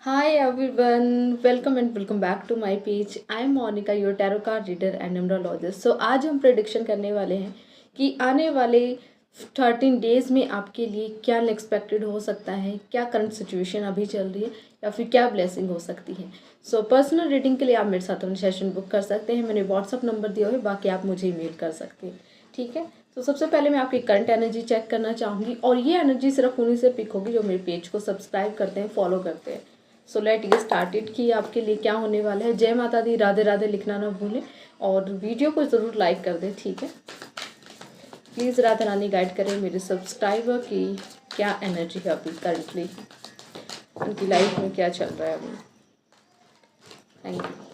Hi everyone, welcome back to my page. I am Monica, your tarot card reader and numerologist. So आज हम prediction करने वाले हैं कि आने वाले 13 डेज में आपके लिए क्या अनएक्सपेक्टेड हो सकता है, क्या करंट सिचुएशन अभी चल रही है या फिर क्या ब्लेसिंग हो सकती है। सो पर्सनल रीडिंग के लिए आप मेरे साथ अपना सेशन बुक कर सकते हैं। मैंने व्हाट्सअप नंबर दिया हुआ है, बाकी आप मुझे ईमेल कर सकते हैं। ठीक है, तो सबसे पहले मैं आपकी करंट एनर्जी चेक करना चाहूँगी और ये एनर्जी सिर्फ उन्हीं से पिक होगी जो मेरे पेज को सब्सक्राइब करते हैं, फॉलो करते हैं। सो लेट ये स्टार्टेड कि आपके लिए क्या होने वाला है। जय माता दी, राधे राधे लिखना ना भूलें और वीडियो को ज़रूर लाइक कर दें। ठीक है, प्लीज़ राधा रानी गाइड करें मेरे सब्सक्राइबर की क्या एनर्जी है अभी करंटली, उनकी लाइफ में क्या चल रहा है अभी। Thank you.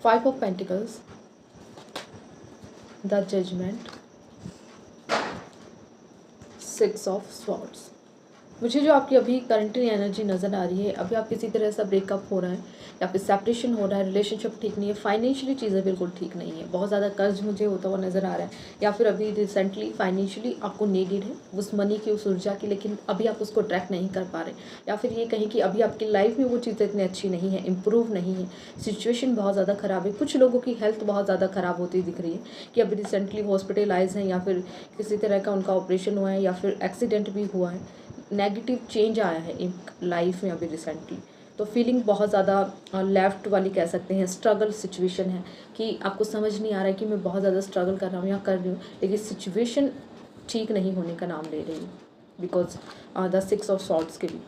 5 of Pentacles, the Judgment, 6 of Swords। मुझे जो आपकी अभी करंटली एनर्जी नज़र आ रही है, अभी आप किसी तरह से ब्रेकअप हो रहा है या फिर सेपरेशन हो रहा है, रिलेशनशिप ठीक नहीं है, फाइनेंशियली चीज़ें बिल्कुल ठीक नहीं है, बहुत ज़्यादा कर्ज मुझे होता हुआ नज़र आ रहा है, या फिर अभी रिसेंटली फाइनेंशियली आपको नीडेड है उस मनी की, उस ऊर्जा की, लेकिन अभी आप उसको ट्रैक नहीं कर पा रहे, या फिर ये कहें कि अभी आपकी लाइफ में वो चीज़ें इतनी अच्छी नहीं है, इम्प्रूव नहीं है, सिचुएशन बहुत ज़्यादा ख़राब है। कुछ लोगों की हेल्थ बहुत ज़्यादा ख़राब होती दिख रही है कि अभी रिसेंटली हॉस्पिटलाइज हैं या फिर किसी तरह का उनका ऑपरेशन हुआ है या फिर एक्सीडेंट भी हुआ है, नेगेटिव चेंज आया है एक लाइफ में अभी रिसेंटली। तो फीलिंग बहुत ज़्यादा लेफ्ट वाली कह सकते हैं, स्ट्रगल सिचुएशन है कि आपको समझ नहीं आ रहा है कि मैं बहुत ज़्यादा स्ट्रगल कर रहा हूँ या कर रही हूँ, लेकिन सिचुएशन ठीक नहीं होने का नाम ले रही हूँ बिकॉज द 6 of Swords के भी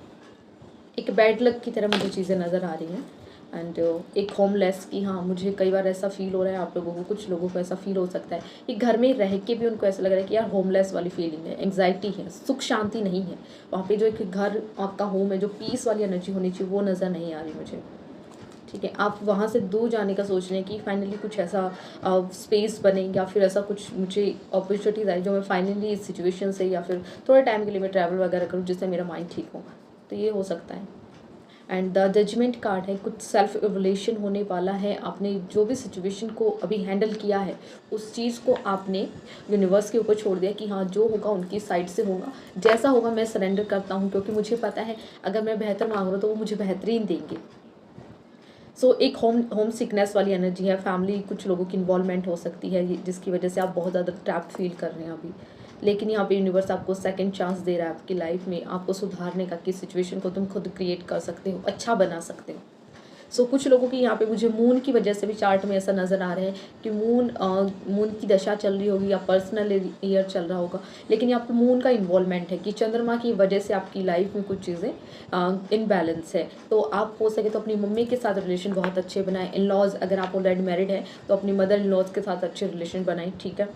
एक बैड लक की तरह मुझे चीज़ें नज़र आ रही हैं। एंड एक होमलेस की, हाँ मुझे कई बार ऐसा फील हो रहा है, आप लोगों को, कुछ लोगों को ऐसा फील हो सकता है कि घर में रह के भी उनको ऐसा लग रहा है कि यार होमलेस वाली फीलिंग है, एंग्जाइटी है, सुख शांति नहीं है वहाँ पे। जो एक घर आपका होम है, जो पीस वाली एनर्जी होनी चाहिए, वो नज़र नहीं आ रही मुझे। ठीक है, आप वहाँ से दूर जाने का सोच रहे हैं कि फाइनली कुछ ऐसा स्पेस बने या फिर ऐसा कुछ मुझे अपॉर्चुनिटीज आए जो मैं फाइनली इस सिचुएशन से या फिर थोड़े टाइम के लिए मैं ट्रैवल वगैरह करूँ जिससे मेरा माइंड ठीक हो। तो ये हो सकता है। एंड द जजमेंट कार्ड है, कुछ सेल्फ एवोल्यूशन होने वाला है। आपने जो भी सिचुएशन को अभी हैंडल किया है उस चीज़ को आपने यूनिवर्स के ऊपर छोड़ दिया कि हाँ जो होगा उनकी साइड से होगा, जैसा होगा मैं सरेंडर करता हूँ, क्योंकि मुझे पता है अगर मैं बेहतर मांग रहा हूँ तो वो मुझे बेहतरीन देंगे। सो एक होम सिकनेस वाली एनर्जी है, फैमिली कुछ लोगों की इन्वॉल्वमेंट हो सकती है जिसकी वजह से आप बहुत ज़्यादा ट्रैप्ड फील कर रहे हैं अभी, लेकिन यहाँ पे यूनिवर्स आपको सेकंड चांस दे रहा है आपकी लाइफ में, आपको सुधारने का कि सिचुएशन को तुम खुद क्रिएट कर सकते हो, अच्छा बना सकते हो। सो कुछ लोगों की यहाँ पे मुझे मून की वजह से भी चार्ट में ऐसा नज़र आ रहा है कि मून की दशा चल रही होगी या पर्सनल ईयर चल रहा होगा, लेकिन यहाँ पे मून का इन्वॉल्वमेंट है कि चंद्रमा की वजह से आपकी लाइफ में कुछ चीज़ें इनबैलेंस है। तो आप हो सके तो अपनी मम्मी के साथ रिलेशन बहुत अच्छे बनाएं, इन लॉज अगर आप ऑलरेडी मैरिड हैं तो अपनी मदर इन लॉज के साथ अच्छे रिलेशन बनाएं। ठीक है,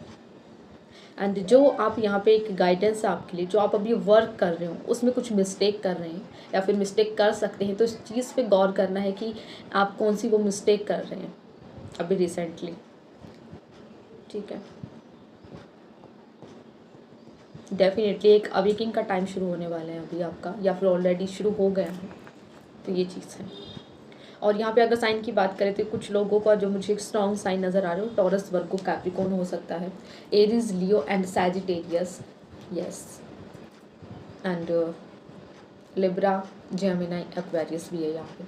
एंड जो आप यहाँ पे एक गाइडेंस है आपके लिए, जो आप अभी वर्क कर रहे हो उसमें कुछ मिस्टेक कर रहे हैं या फिर मिस्टेक कर सकते हैं, तो इस चीज़ पे गौर करना है कि आप कौन सी वो मिस्टेक कर रहे हैं अभी रिसेंटली। ठीक है, डेफिनेटली एक अवेकिंग का टाइम शुरू होने वाला है अभी आपका, या फिर ऑलरेडी शुरू हो गया है, तो ये चीज़ है। और यहाँ पे अगर साइन की बात करें तो कुछ लोगों का जो मुझे एक स्ट्रॉन्ग साइन नज़र आ रहा है, टॉरस, वर्गो, कैप्रिकॉर्न हो सकता है, Aries, Leo and Sagittarius, yes, and Libra, Gemini, Aquarius भी है यहाँ पे।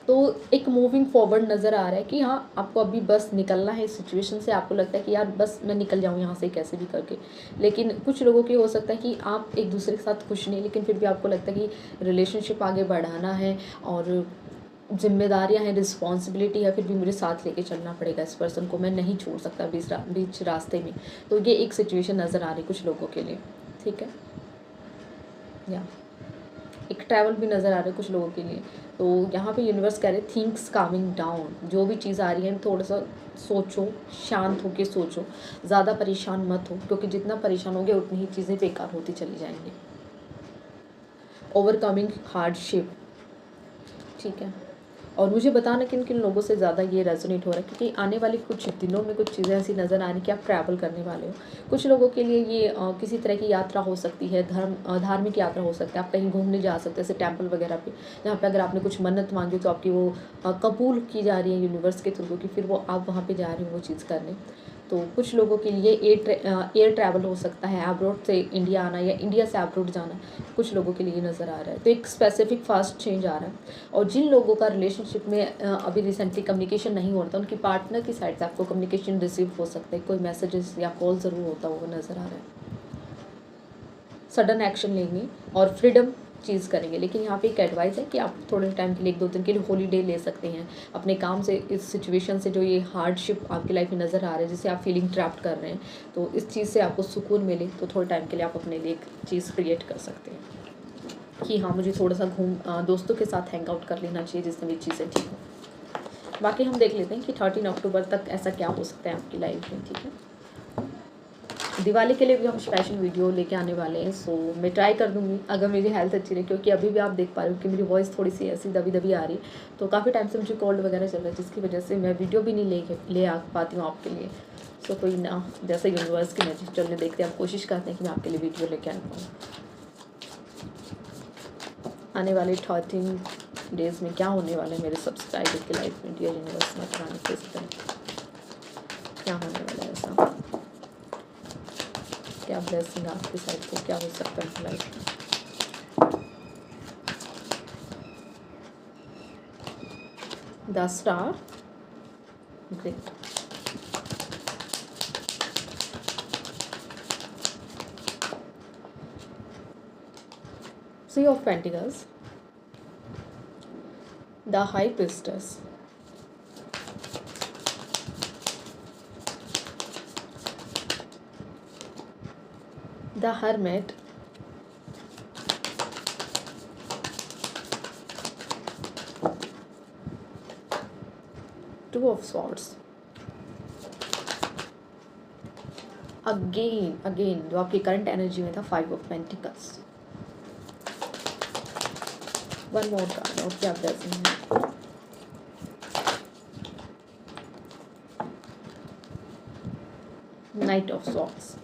तो एक मूविंग फॉरवर्ड नज़र आ रहा है कि हाँ आपको अभी बस निकलना है इस सिचुएशन से, आपको लगता है कि यार बस मैं निकल जाऊँ यहाँ से कैसे भी करके, लेकिन कुछ लोगों की हो सकता है कि आप एक दूसरे के साथ खुश नहीं, लेकिन फिर भी आपको लगता है कि रिलेशनशिप आगे बढ़ाना है और जिम्मेदारियां हैं, रिस्पॉन्सिबिलिटी है, फिर भी मुझे साथ लेके चलना पड़ेगा, इस पर्सन को मैं नहीं छोड़ सकता बीच रास्ते में। तो ये एक सिचुएशन नज़र आ रही कुछ लोगों के लिए। ठीक है, या एक ट्रैवल भी नज़र आ रहा है कुछ लोगों के लिए। तो यहाँ पे यूनिवर्स कह रहे थिंक्स कामिंग डाउन, जो भी चीज़ आ रही है थोड़ा सा सोचो, शांत होके सोचो, ज़्यादा परेशान मत हो, क्योंकि जितना परेशान होगे उतनी ही चीज़ें बेकार होती चली जाएंगी। ओवरकमिंग हार्डशिप, ठीक है, और मुझे बताना किन किन लोगों से ज़्यादा ये रेजोनेट हो रहा है, क्योंकि आने वाली कुछ दिनों में कुछ चीज़ें ऐसी नज़र आ रही कि आप ट्रैवल करने वाले हो। कुछ लोगों के लिए ये किसी तरह की यात्रा हो सकती है, धार्मिक यात्रा हो सकती है। आप कहीं घूमने जा सकते हैं, जैसे टेम्पल वगैरह पे, जहाँ पे अगर आपने कुछ मन्नत मांगी तो आपकी वो कबूल की जा रही है यूनिवर्स के थ्रू, क्योंकि फिर वो आप वहाँ पे जा रहे हो वो चीज़ करने। तो कुछ लोगों के लिए एयर ट्रैवल हो सकता है, अब्रॉड से इंडिया आना या इंडिया से अब्रॉड जाना, कुछ लोगों के लिए नज़र आ रहा है। तो एक स्पेसिफिक फास्ट चेंज आ रहा है। और जिन लोगों का रिलेशनशिप में अभी रिसेंटली कम्युनिकेशन नहीं हो रहा था, उनकी पार्टनर की साइड से आपको कम्युनिकेशन रिसीव हो सकता है, कोई मैसेजेस या कॉल ज़रूर होता हुआ नज़र आ रहा है। सडन एक्शन लेंगे और फ्रीडम चीज़ करेंगे। लेकिन यहाँ पे एक एडवाइस है कि आप थोड़े टाइम के लिए 1-2 दिन के लिए हॉलीडे ले सकते हैं अपने काम से, इस सिचुएशन से जो ये हार्डशिप आपकी लाइफ में नज़र आ रहा है, जिसे आप फीलिंग ट्रैप्ड कर रहे हैं, तो इस चीज़ से आपको सुकून मिले तो थोड़े टाइम के लिए आप अपने लिए एक चीज़ क्रिएट कर सकते हैं कि हाँ, मुझे थोड़ा सा दोस्तों के साथ हैंग आउट कर लेना चाहिए जिससे मेरी चीज़ें ठीक हों। बाकी हम देख लेते हैं कि 13 अक्टूबर तक ऐसा क्या हो सकता है आपकी लाइफ में। ठीक है, दिवाली के लिए भी हम स्पेशल वीडियो लेके आने वाले हैं। सो मैं ट्राई कर दूँगी अगर मेरी हेल्थ अच्छी रही, क्योंकि अभी भी आप देख पा रहे हो कि मेरी वॉइस थोड़ी सी ऐसी दबी दबी आ रही है। तो काफ़ी टाइम से मुझे कोल्ड वगैरह चल रहा है, जिसकी वजह से मैं वीडियो भी नहीं ले आ पाती हूँ आपके लिए। सो कोई ना, जैसे यूनिवर्स की मैजिक चलने देखते हैं, आप कोशिश करते हैं कि मैं आपके लिए वीडियो लेके आ पाऊँ। आने वाले 13 डेज़ में क्या होने वाला है मेरे सब्सक्राइबर की लाइफ में, डियर यूनिवर्स में कराने के इस तरह क्या होने वाला है, ऐसा क्या ब्लेसिंग आपकी साइड से क्या हो सकता है लाइफ में। The star, great. Sea of pentacles, the high priestess, the hermit, two of swords, again जो आपकी करंट एनर्जी में था 5 of pentacles, one more card और क्या ब्लेसिंग है, knight of swords.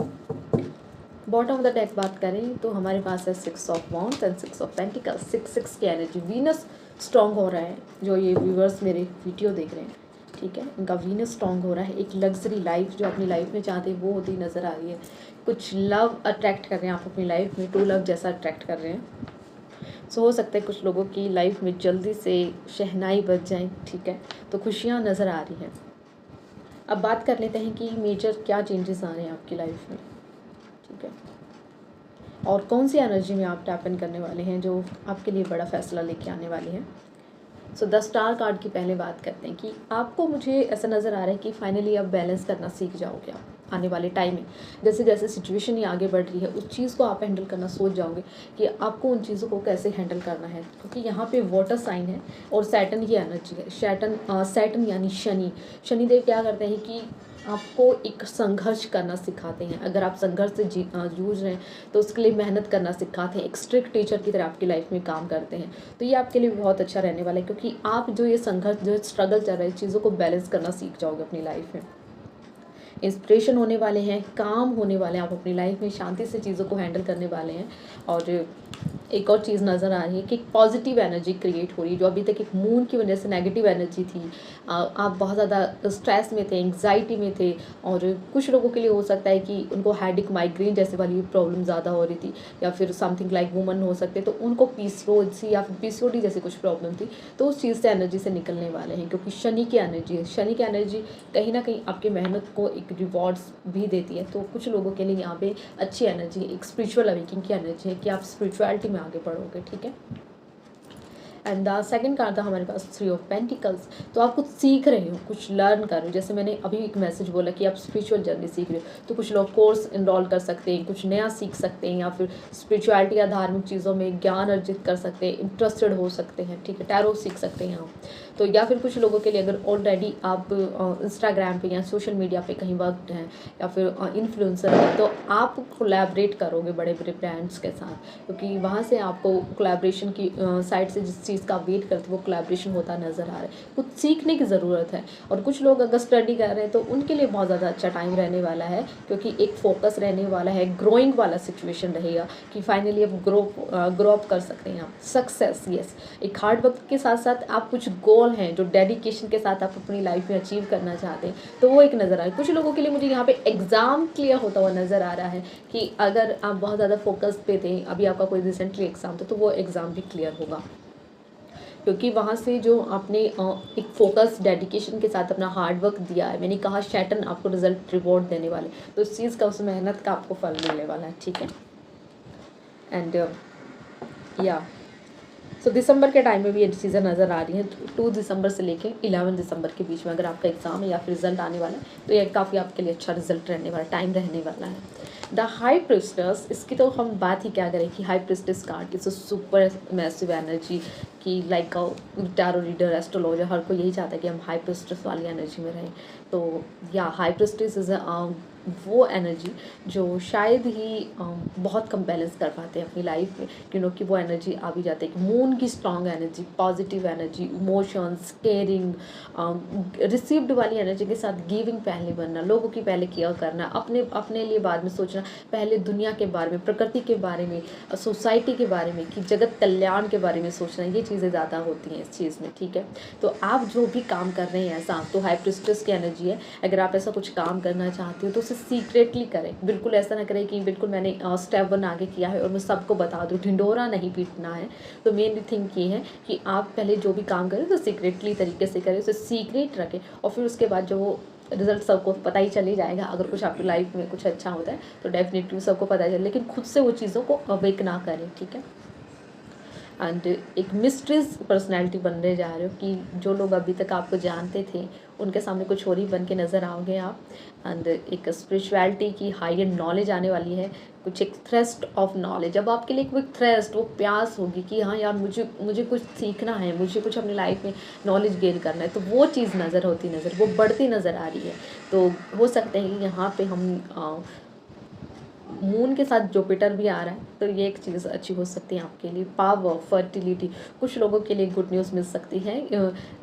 Bottom of the deck बात करें तो हमारे पास है 6 of wands and 6 of pentacles. 6 की एनर्जी, वीनस स्ट्रॉन्ग हो रहा है। जो ये व्यूवर्स मेरे वीडियो देख रहे हैं, ठीक है, इनका वीनस स्ट्रॉन्ग हो रहा है। एक लग्जरी लाइफ जो अपनी लाइफ में चाहते हैं वो होती नज़र आ रही है। कुछ लव अट्रैक्ट कर रहे हैं आप अपनी लाइफ में, टू लव जैसा अट्रैक्ट कर रहे हैं। सो हो सकता है कुछ लोगों की लाइफ में जल्दी से शहनाई बज जाए, ठीक है, तो खुशियाँ नज़र आ रही हैं। अब बात कर लेते हैं कि मेजर क्या चेंजेस आ रहे हैं आपकी लाइफ में, ठीक है, और कौन सी एनर्जी में आप टैप इन करने वाले हैं जो आपके लिए बड़ा फैसला लेके आने वाले हैं। सो द स्टार कार्ड की पहले बात करते हैं कि आपको, मुझे ऐसा नज़र आ रहा है कि फाइनली आप बैलेंस करना सीख जाओगे आप आने वाले टाइम में। जैसे जैसे सिचुएशन ही आगे बढ़ रही है, उस चीज़ को आप हैंडल करना सोच जाओगे कि आपको उन चीज़ों को कैसे हैंडल करना है, क्योंकि यहाँ पे वाटर साइन है और सैटर्न की एनर्जी है। सैटर्न यानी शनिदेव क्या करते हैं कि आपको एक संघर्ष करना सिखाते हैं। अगर आप संघर्ष से जूझ रहे हैं तो उसके लिए मेहनत करना सिखाते हैं। एक स्ट्रिक्ट टीचर की तरह आपकी लाइफ में काम करते हैं। तो ये आपके लिए बहुत अच्छा रहने वाला है, क्योंकि आप जो ये संघर्ष, जो स्ट्रगल चल रहा है, चीज़ों को बैलेंस करना सीख जाओगे अपनी लाइफ में। इंस्पिरेशन होने वाले हैं, काम होने वाले हैं, आप अपनी लाइफ में शांति से चीज़ों को हैंडल करने वाले हैं। और एक और चीज़ नज़र आ रही है कि पॉजिटिव एनर्जी क्रिएट हो रही है। जो अभी तक एक मून की वजह से नेगेटिव एनर्जी थी, आप बहुत ज़्यादा स्ट्रेस में थे, एंग्जाइटी में थे, और कुछ लोगों के लिए हो सकता है कि उनको हेडेक, माइग्रेन जैसे वाली प्रॉब्लम ज़्यादा हो रही थी, या फिर समथिंग लाइक वुमन हो सकते, तो उनको पीसीओडी या फिर पीसीओडी जैसी कुछ प्रॉब्लम थी, तो उस चीज़ से एनर्जी से निकलने वाले हैं, क्योंकि शनि की एनर्जी है। शनि की एनर्जी कहीं ना कहीं आपकी मेहनत को एक रिवॉर्ड्स भी देती है। तो कुछ लोगों के लिए यहाँ पे अच्छी एनर्जी, एक स्पिरिचुअल अवेकिंग की एनर्जी है कि आप स्पिरिचुअलिटी में आगे बढ़ोगे, ठीक है। एंड द सेकंड कार्ड था हमारे पास 3 ऑफ पेंटिकल्स। तो आप कुछ सीख रहे हो, कुछ लर्न कर रहे हो। जैसे मैंने अभी एक मैसेज बोला कि आप स्पिरिचुअल जर्नी सीख रहे हो, तो कुछ लोग कोर्स इनरोल कर सकते हैं, कुछ नया सीख सकते हैं, या फिर स्पिरिचुअलिटी या धार्मिक चीज़ों में ज्ञान अर्जित कर सकते हैं, इंटरेस्टेड हो सकते हैं, ठीक है, टैरो सीख सकते हैं आप। तो या फिर कुछ लोगों के लिए अगर ऑलरेडी आप इंस्टाग्राम पे या सोशल मीडिया पे कहीं वर्कड हैं या फिर इन्फ्लुएंसर हैं, तो आप कोलैबोरेट करोगे बड़े बड़े ब्रांड्स के साथ, क्योंकि वहाँ से आपको कोलैबोरेशन की साइड से जिस चीज़ का वेट करते वो कोलैबोरेशन होता नज़र आ रहा है। कुछ सीखने की ज़रूरत है। और कुछ लोग अगर स्टडी कर रहे हैं तो उनके लिए बहुत ज़्यादा अच्छा टाइम रहने वाला है, क्योंकि एक फोकस रहने वाला है, ग्रोइंग वाला सिचुएशन रहेगा कि फाइनली आप ग्रो अप कर सकते हैं आप। सक्सेस, यस, एक हार्ड वर्क के साथ साथ आप कुछ गोल हैं जो डेडिकेशन के साथ आप अपनी लाइफ में अचीव करना चाहते हैं, तो वो एक नज़र आ रहा है। कुछ लोगों के लिए मुझे यहाँ पे एग्ज़ाम क्लियर होता हुआ नज़र आ रहा है कि अगर आप बहुत ज़्यादा फोकस पे थे, अभी आपका कोई रिसेंटली एग्ज़ाम था, तो वो एग्ज़ाम भी क्लियर होगा, क्योंकि वहाँ से जो आपने एक फोकस डेडिकेशन के साथ अपना हार्ड वर्क दिया है, मैंने कहा शैटन आपको रिजल्ट रिवॉर्ड देने वाले, तो इस चीज़ का, उस मेहनत का आपको फल मिलने वाला है, ठीक है। एंड या सो दिसंबर के टाइम में भी ये चीज़ें नज़र आ रही हैं। 2 दिसंबर से लेके 11 दिसंबर के बीच में अगर आपका एग्ज़ाम है या फिर रिजल्ट आने वाला है, तो ये काफ़ी आपके लिए अच्छा रिजल्ट रहने वाला, टाइम रहने वाला है। द हाई प्रिस्टस, इसकी तो हम बात ही क्या करें कि high priests card is a super massive energy कि लाइक टैरो रीडर, एस्ट्रोलॉजर, हर कोई यही चाहता है कि हम हाई प्रिस्टस वाली एनर्जी में रहें। तो या हाई प्रिस्टस इज़ वो एनर्जी जो शायद ही बहुत कम बैलेंस कर पाते हैं अपनी लाइफ में, क्योंकि वो एनर्जी आ भी जाती है कि मून की strong energy, positive energy, emotions, caring, received वाली एनर्जी के साथ गिविंग पहले बनना, लोगों की पहले केयर करना, अपने अपने लिए बाद में सोचना, पहले दुनिया के बारे में, प्रकृति के बारे में, सोसाइटी के बारे में, कि जगत कल्याण के बारे में सोचना, ये चीज़ें ज़्यादा होती हैं इस चीज़ में, ठीक है। तो आप जो भी काम कर रहे हैं ऐसा, तो हाई प्रिस्टेस की एनर्जी है, अगर आप ऐसा कुछ काम करना चाहते हो तो उसे सीक्रेटली करें। बिल्कुल ऐसा ना करें कि बिल्कुल मैंने स्टेप 1 आगे किया है और मैं सबको बता दूँ, ढिंढोरा नहीं पीटना है। तो मेन थिंग ये है कि आप पहले जो भी काम करें तो सीक्रेटली तरीके से करें, उसे सीक्रेट रखें, और फिर उसके बाद जो वो रिजल्ट सबको पता ही चल ही जाएगा। अगर कुछ आपकी लाइफ में कुछ अच्छा होता है तो डेफिनेटली सबको पता चले, लेकिन खुद से वो चीज़ों को अवेक ना करें, ठीक है। एंड एक मिस्ट्रीज पर्सनैलिटी बनने जा रहे हो कि जो लोग अभी तक आपको जानते थे उनके सामने कुछ और ही बन के नज़र आओगे आप। एंड एक स्पिरिचुअलिटी की हायर नॉलेज आने वाली है, कुछ एक थ्रस्ट ऑफ नॉलेज। अब आपके लिए कोई थ्रस्ट, वो प्यास होगी कि हाँ यार मुझे कुछ सीखना है, मुझे कुछ अपनी लाइफ में नॉलेज गेन करना है, तो वो चीज़ वो बढ़ती नज़र आ रही है। तो हो सकते हैं कि यहाँ पे हम मून के साथ जुपिटर भी आ रहा है, तो ये एक चीज़ अच्छी हो सकती है आपके लिए। पावर, फर्टिलिटी, कुछ लोगों के लिए गुड न्यूज़ मिल सकती है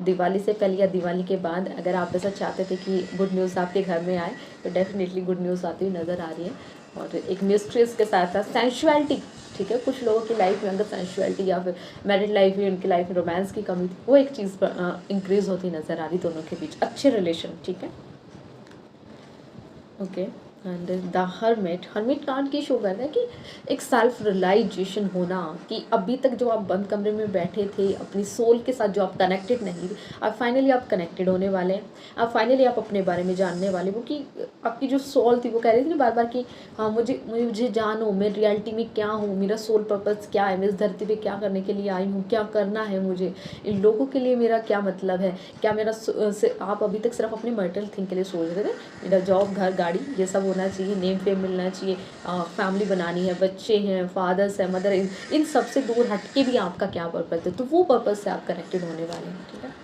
दिवाली से पहले या दिवाली के बाद। अगर आप ऐसा चाहते थे कि गुड न्यूज़ आपके घर में आए तो डेफिनेटली गुड न्यूज़ आती हुई नज़र आ रही है। और एक मिस्ट्रीज के साथ साथ सेंशुअलिटी, ठीक है। कुछ लोगों की लाइफ में अगर सेंशुअलिटी या फिर मैरिड लाइफ में, उनकी लाइफ में रोमांस की कमी थी, वो एक चीज़ इंक्रीज़ होती नज़र आ रही दोनों के बीच, अच्छे रिलेशन, ठीक है। Okay. And the hermit card की शो करता है कि एक सेल्फ रियलाइजेशन होना, कि अभी तक जो आप बंद कमरे में बैठे थे अपनी सोल के साथ, जो आप कनेक्टेड नहीं थे, अब फाइनली आप कनेक्टेड होने वाले हैं। अब फाइनली आप अपने बारे में जानने वाले हो कि आपकी जो सोल थी वो कह रही थी ना बार बार कि हाँ मुझे जानो, मैं रियलिटी में क्या हूँ, मेरा सोल पर्पस क्या है, मैं इस धरती पर क्या करने के लिए आई हूँ, क्या करना है मुझे, इन लोगों के लिए मेरा क्या मतलब है, क्या मेरा आप अभी तक सिर्फ अपने मर्टल थिंग के लिए सोच रहे थे, मेरा जॉब, घर, गाड़ी, ये सब होना चाहिए, नेम फेम मिलना चाहिए, फैमिली बनानी है, बच्चे हैं, फादर्स है, मदर, इन सब से दूर हट के भी आपका क्या पर्पस है, तो वो पर्पस से आप कनेक्टेड होने वाले हैं, ठीक है।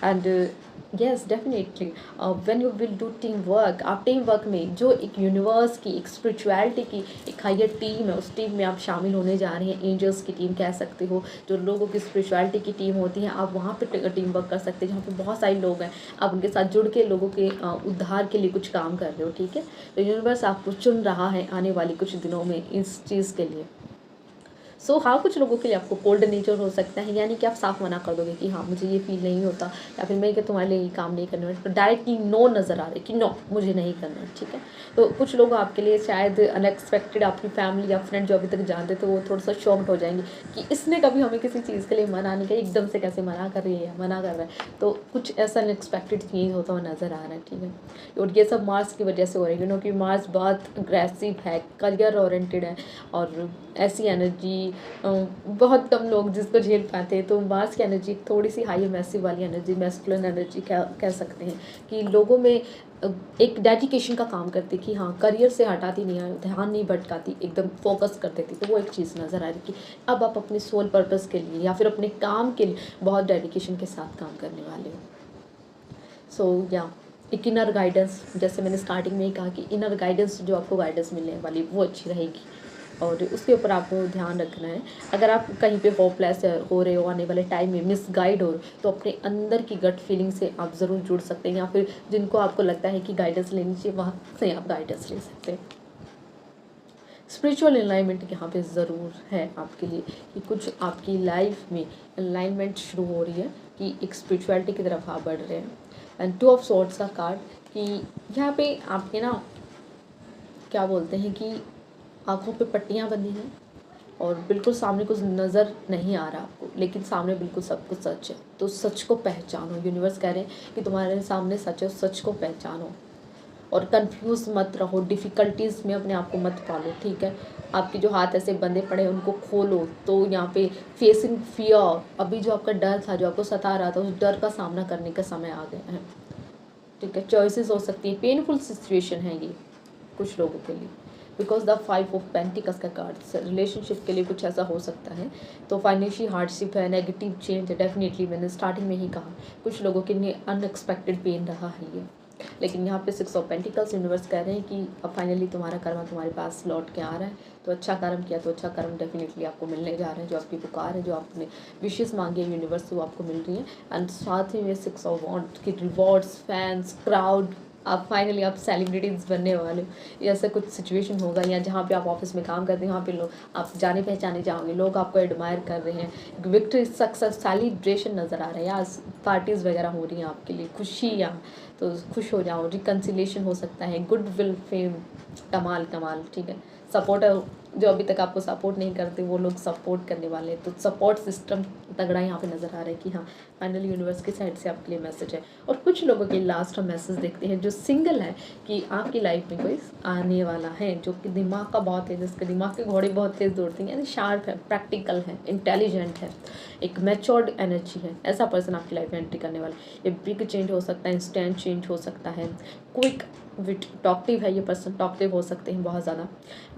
And yes definitely when you will do team work, आप टीम वर्क में जो एक यूनिवर्स की, एक स्पिरिचुअलिटी की एक हायर टीम है, उस टीम में आप शामिल होने जा रहे हैं। एंजल्स की टीम कह सकते हो, जो लोगों की स्पिरिचुअलिटी की टीम होती है, आप वहाँ पे टीम वर्क कर सकते हैं, जहाँ पे बहुत सारे लोग हैं, आप उनके साथ जुड़ के लोगों के उद्धार के लिए कुछ काम कर रहे हो, ठीक है। तो यूनिवर्स आपको चुन रहा है आने वाली कुछ दिनों में इस चीज़ के लिए। हाँ, कुछ लोगों के लिए आपको कोल्ड नेचर हो सकता है, यानी कि आप साफ मना कर दोगे कि हाँ मुझे ये फील नहीं होता, या फिर मैं कि तुम्हारे लिए ये काम नहीं करने वाला, तो डायरेक्टली नो नज़र आ रही कि नो मुझे नहीं करना, ठीक है। तो कुछ लोग आपके लिए शायद अनएक्सपेक्टेड, आपकी फैमिली या फ्रेंड जो अभी तक जानते तो वो थोड़ा सा शॉक्ड हो जाएंगे कि इसने कभी हमें किसी चीज़ के लिए मना नहीं किया, एकदम से कैसे मना कर रही है, मना कर रहा है। तो कुछ ऐसा अनएक्सपेक्टेड चेंज होता हुआ नज़र आ रहा है, ठीक है। और ये सब मार्स की वजह से हो रहा है, क्योंकि मार्स बहुत अग्रेसिव है, करियर ओरिएंटेड है, और ऐसी एनर्जी बहुत कम लोग जिसको झेल पाते हैं। तो मार्स की एनर्जी थोड़ी सी हाई मैसिव वाली एनर्जी, मैस्कुलिन एनर्जी कह सकते हैं कि लोगों में एक डेडिकेशन का काम करती कि हाँ करियर से हटाती नहीं है, ध्यान नहीं भटकाती, एकदम फोकस कर देती। तो वो एक चीज़ नज़र आ रही कि अब आप अपने सोल पर्पस के लिए या फिर अपने काम के लिए बहुत डेडिकेशन के साथ काम करने वाले हो। सो या एक इनर गाइडेंस, जैसे मैंने स्टार्टिंग में ही कहा कि इनर गाइडेंस जो आपको गाइडेंस मिलने वाली वो अच्छी रहेगी और उसके ऊपर आपको ध्यान रखना है। अगर आप कहीं पे होपलेस हो रहे हो, आने वाले टाइम में मिसगाइड हो रहे हो, तो अपने अंदर की गट फीलिंग से आप ज़रूर जुड़ सकते हैं, या फिर जिनको आपको लगता है कि गाइडेंस लेनी चाहिए वहाँ से आप गाइडेंस ले सकते हैं। स्पिरिचुअल अलाइनमेंट यहाँ पे ज़रूर है आपके लिए कि कुछ आपकी लाइफ में अलाइनमेंट शुरू हो रही है कि एक स्पिरिचुअलिटी की तरफ आप बढ़ रहे हैं। एंड 2 ऑफ सॉर्ड्स का कार्ड कि यहाँ पे आपके ना क्या बोलते हैं कि आँखों पे पट्टियाँ बंधी हैं और बिल्कुल सामने कुछ नज़र नहीं आ रहा आपको, लेकिन सामने बिल्कुल सब कुछ सच है। तो सच को पहचानो, यूनिवर्स कह रहे हैं कि तुम्हारे सामने सच है, सच को पहचानो और कंफ्यूज मत रहो, डिफ़िकल्टीज़ में अपने आप को मत पालो, ठीक है। आपके जो हाथ ऐसे बंधे पड़े हैं उनको खोलो। तो यहाँ पे फेसिंग फियर, अभी जो आपका डर था, जो आपको सता रहा था, उस डर का सामना करने का समय आ गया है, ठीक है। चॉइसेस हो सकती है, पेनफुल सिचुएशन है ये कुछ लोगों के लिए, बिकॉज द 5 ऑफ पेंटिकल्स का कार्ड रिलेशनशिप के लिए कुछ ऐसा हो सकता है। तो फाइनेंशियल हार्डशिप है, नेगेटिव चेंज है, डेफिनेटली मैंने स्टार्टिंग में ही कहा कुछ लोगों के लिए अनएक्सपेक्टेड पेन रहा है ये। लेकिन यहाँ पे 6 ऑफ पेंटिकल्स यूनिवर्स कह रहे हैं कि अब फाइनली तुम्हारा कर्म तुम्हारे पास लौट के आ रहा है। तो अच्छा कर्म किया तो अच्छा कर्म डेफिनेटली आपको मिलने जा रहे हैं। जो आपकी पुकार है, जो आपने विशेष मांगी है यूनिवर्स से, वो आपको मिल रही है। एंड साथ ही में 6 ऑफ वॉन्ड की रिवॉर्ड्स, फैंस, क्राउड, आप फाइनली आप सेलिब्रिटीज़ बनने वाले हो। ऐसा कुछ सिचुएशन होगा या जहाँ पे आप ऑफिस में काम करते हैं वहाँ पे लोग आप जाने पहचाने जाओगे, लोग आपको एडमायर कर रहे हैं, विक्ट्री, सक्सेस, सेलिब्रेशन नज़र आ रहा है, या पार्टीज़ वगैरह हो रही हैं आपके लिए, खुशियाँ, तो खुश हो जाओ, रिकन्सिलेशन हो सकता है, गुड विल, फेम, कमाल कमाल, ठीक है। सपोर्टर जो अभी तक आपको सपोर्ट नहीं करते वो लोग सपोर्ट करने वाले हैं। तो सपोर्ट सिस्टम तगड़ा यहाँ पे नज़र आ रहा है कि हाँ फाइनली यूनिवर्स की साइड से आपके लिए मैसेज है। और कुछ लोगों के लास्ट हम मैसेज देखते हैं जो सिंगल है कि आपकी लाइफ में कोई आने वाला है जो कि दिमाग का बहुत है, जिसके दिमाग के घोड़े बहुत तेज़ दौड़ते हैं, यानी शार्प है, प्रैक्टिकल है, इंटेलिजेंट है, एक मैच्योर्ड एनर्जी है। ऐसा पर्सन आपकी लाइफ में एंट्री करने वाला है। ये बिग चेंज हो सकता है, इंस्टेंट चेंज हो सकता है, क्विक विट, टॉकटिव है ये पर्सन, टॉकटिव हो सकते हैं बहुत ज़्यादा,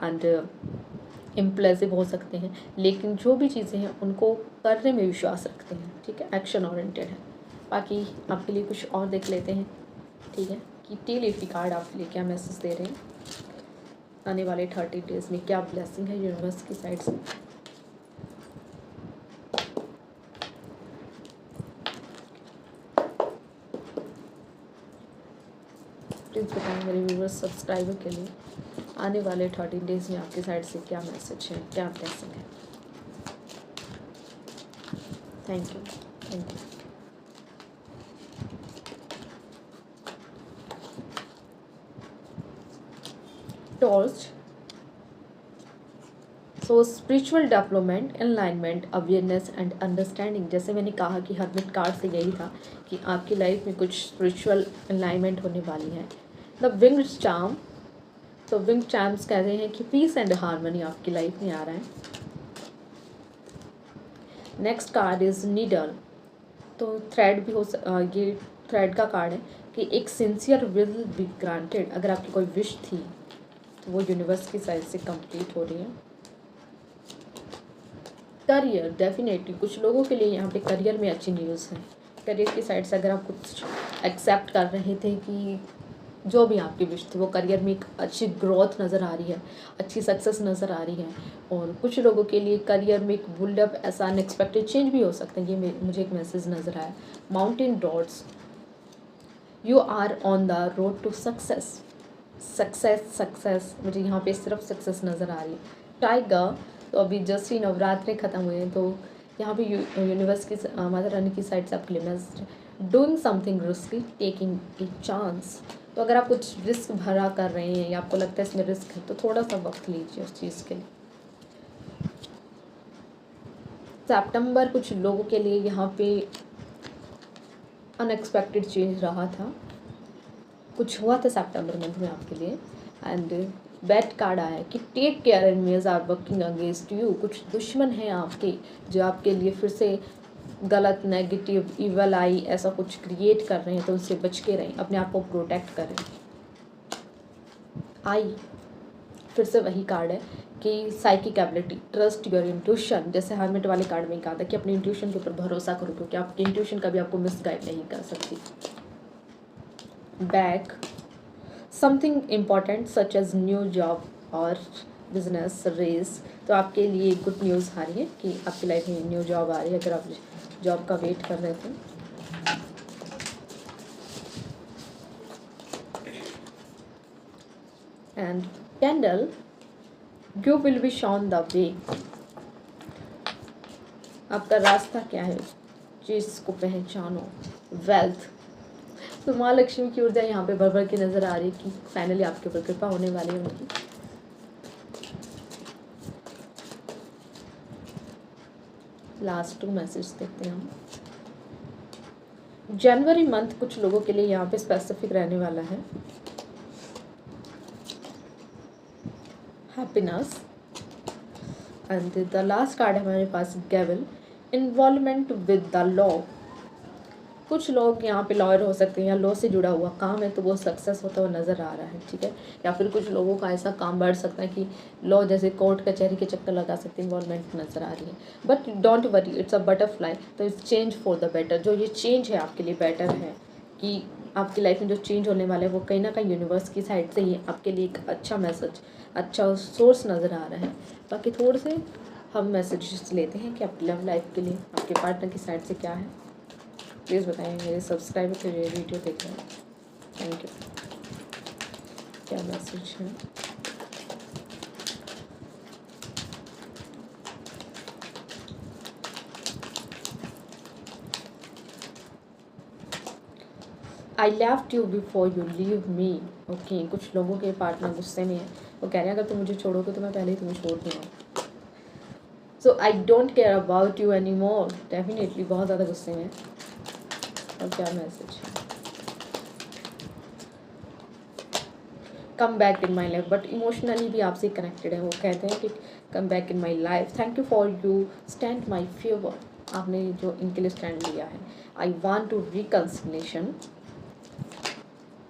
एंड इम्प्रेसिव हो सकते हैं, लेकिन जो भी चीज़ें हैं उनको करने में विश्वास रखते हैं, ठीक है, एक्शन ओरिएंटेड है। बाकी आपके लिए कुछ और देख लेते हैं, ठीक है, कि टेलीफी कार्ड आपके लिए क्या मैसेज दे रहे हैं आने वाले 30 डेज़ में, क्या ब्लेसिंग है यूनिवर्स की साइड से। प्लीज़ बताएं मेरे व्यूवर्स, सब्सक्राइबर के लिए आने वाले 30 डेज़ में आपकी साइड से क्या मैसेज है, क्या ब्लेसिंग है। Thank you, thank you. Torch, so spiritual development, alignment, awareness and understanding. जैसे मैंने कहा कि हर्मिट कार्ड से यही था कि आपकी लाइफ में कुछ स्पिरिचुअल एनलाइनमेंट होने वाली है। द विंग्ड चार्म, तो विंग चार्म्स कह रहे हैं कि पीस एंड हार्मनी आपकी लाइफ में आ रहा है। नेक्स्ट कार्ड इज नीडल, तो थ्रेड भी ये थ्रेड का कार्ड है कि एक सिंसियर विल बी ग्रांटेड। अगर आपकी कोई विश थी तो वो यूनिवर्स की साइड से कंप्लीट हो रही है। करियर, डेफिनेटली कुछ लोगों के लिए यहाँ पे करियर में अच्छी न्यूज़ है। करियर की साइड से अगर आप कुछ एक्सेप्ट कर रहे थे कि जो भी आपकी विश थी वो करियर में एक अच्छी ग्रोथ नज़र आ रही है, अच्छी सक्सेस नज़र आ रही है। और कुछ लोगों के लिए करियर में एक बुल्डअप, ऐसा अनएक्सपेक्टेड चेंज भी हो सकता है। ये मुझे एक मैसेज नज़र आया। Mountain dots, you are on the road to success, success success, मुझे यहाँ पे सिर्फ सक्सेस नज़र आ रही है। टाइगर, तो अभी जस्ट ही नवरात्रि ख़त्म हुए हैं, तो यहाँ पे यूनिवर्स की माता रानी की साइड से आपके लिए message, doing something risky, taking a chance. तो अगर आप कुछ रिस्क भरा कर रहे हैं या आपको लगता है इसमें रिस्क है तो थोड़ा सा वक्त लीजिए उस चीज़ के लिए। सितंबर कुछ लोगों के लिए यहाँ पे अनएक्सपेक्टेड चेंज रहा था, कुछ हुआ था सितंबर मंथ में आपके लिए। एंड बैड कार्ड आया है कि take care enemies are working against you. कुछ दुश्मन हैं आपके जो आपके लिए फिर से गलत, नेगेटिव, इवल आई ऐसा कुछ क्रिएट कर रहे हैं, तो उनसे बच के रहें, अपने आप को प्रोटेक्ट करें। आई फिर से वही कार्ड है कि psychic ability, trust your intuition. जैसे हर्मिट वाले कार्ड में कहा था कि अपने इंट्यूशन के ऊपर भरोसा करो, क्योंकि आपकी इंट्यूशन कभी आपको मिसगाइड नहीं कर सकती। Back something important such as new job और बिजनेस रेस। तो आपके लिए गुड न्यूज़ आ रही है कि आपकी लाइफ में न्यू जॉब आ रही है, अगर आप जॉब का वेट कर रहे थे। And candle, you will be Shaun the way. आपका रास्ता क्या है, चीज़ को पहचानो। वेल्थ, तो माँ लक्ष्मी की ऊर्जा यहाँ पे भर भर के नजर आ रही है कि फाइनली आपके ऊपर कृपा होने वाली है उनकी। लास्ट 2 मैसेज देखते हैं हम। जनवरी मंथ कुछ लोगों के लिए यहाँ पे स्पेसिफिक रहने वाला है। Happiness and the last card है हमारे पास gavel, involvement with the law. कुछ लोग यहाँ पे लॉयर हो सकते हैं या लॉ से जुड़ा हुआ काम है तो वो सक्सेस होता हुआ नज़र आ रहा है, ठीक है। या फिर कुछ लोगों का ऐसा काम बढ़ सकता है कि लॉ जैसे कोर्ट कचहरी के चक्कर लगा सकते हैं, इन्वॉल्वमेंट नज़र आ रही है। But don't worry, it's a butterfly, तो it's change for the better. जो ये चेंज है आपके लिए बेटर है, कि आपकी लाइफ में जो चेंज होने वाला है वो कहीं ना कहीं यूनिवर्स की साइड से ही आपके लिए एक अच्छा मैसेज, अच्छा सोर्स नज़र आ रहा है। बाकी थोड़े से हम मैसेजेस लेते हैं कि आपकी लव लाइफ के लिए आपके पार्टनर की साइड से क्या है। प्लीज़ बताएं, मेरे सब्सक्राइबर के लिए वीडियो देख रहे हैं, थैंक यू। क्या मैसेज है? I left you before you leave me. Okay, कुछ लोगों के पार्टनर गुस्से में है, वो कह रहे हैं अगर तुम मुझे छोड़ोगे तो मैं पहले ही तुम्हें छोड़ दूँगा। So I don't care about you any more. Definitely बहुत ज़्यादा गुस्से में है। और क्या मैसेज है? Come back in my life, but emotionally भी आपसे कनेक्टेड है। वो कहते हैं कि come back in my life, thank you for you stand my favour. आपने जो इनके लिए स्टैंड लिया है। I want to reconciliation,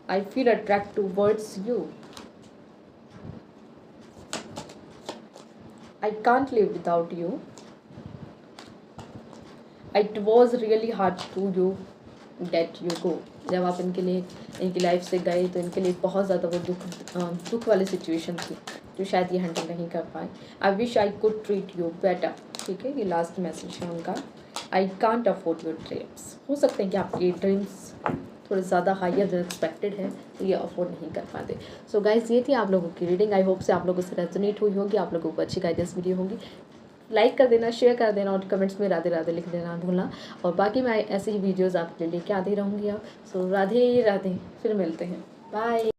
I feel attract towards you, I can't live without you, it was really hard to you let you go. जब आप इनके लिए इनकी लाइफ से गए तो इनके लिए बहुत ज़्यादा वो दुख वाली सिचुएशन थी जो शायद ये हैंडल नहीं कर पाए। I wish I could treat you better, ठीक है। ये लास्ट मैसेज है उनका। I can't afford your dreams. हो सकते हैं कि आपके ड्रीम्स थोड़े ज़्यादा हायर देन एक्सपेक्टेड है, तो ये अफोर्ड नहीं कर पाते। सो गाइज, ये थी आप लोगों की रीडिंग। आई होप से आप लोगों से रेजोनेट हुई होगी, आप लोगों को अच्छी गाइडेंस मिली होगी। लाइक कर देना, शेयर कर देना और कमेंट्स में राधे राधे लिख देना भूलना। और बाकी मैं ऐसे ही वीडियोज़ आपके लिए लेके आती रहूँगी। सो राधे राधे, फिर मिलते हैं, बाय।